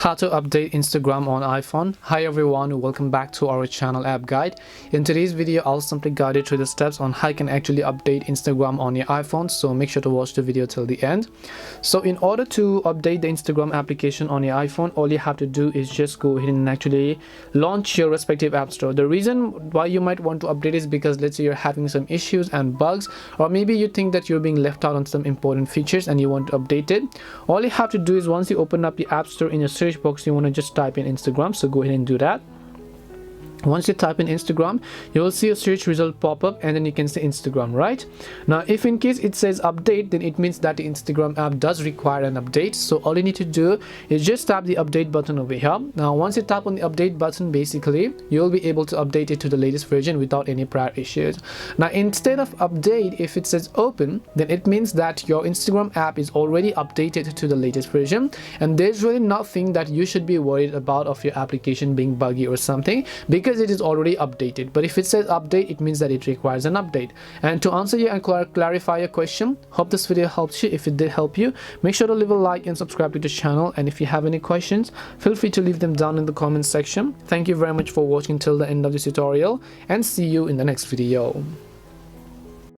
How to update Instagram on iPhone. Hi everyone, welcome back to our channel app guide. In today's video, I'll simply guide you through the steps on how you can actually update Instagram on your iPhone, so make sure to watch the video till the end. So in order to update the Instagram application on your iPhone, all you have to do is just go ahead and actually launch your respective app store. The reason why you might want to update is because let's say you're having some issues and bugs, or maybe you think that you're being left out on some important features and you want to update it. All you have to do is once you open up the app store, in your search box you want to just type in Instagram, so go ahead and do that. Once you type in Instagram, you will see a search result pop up and then you can say Instagram. Right now, if in case it says update, then it means that the Instagram app does require an update. So all you need to do is just tap the update button over here. Now once you tap on the update button, basically you'll be able to update it to the latest version without any prior issues. Now instead of update, if it says open, then it means that your Instagram app is already updated to the latest version, and there's really nothing that you should be worried about of your application being buggy or something, because it is already updated. But if it says update, it means that it requires an update. And to answer you and clarify your question, hope this video helps you. If it did help you, make sure to leave a like and subscribe to the channel, and if you have any questions, feel free to leave them down in the comment section. Thank you very much for watching till the end of this tutorial, and see you in the next video.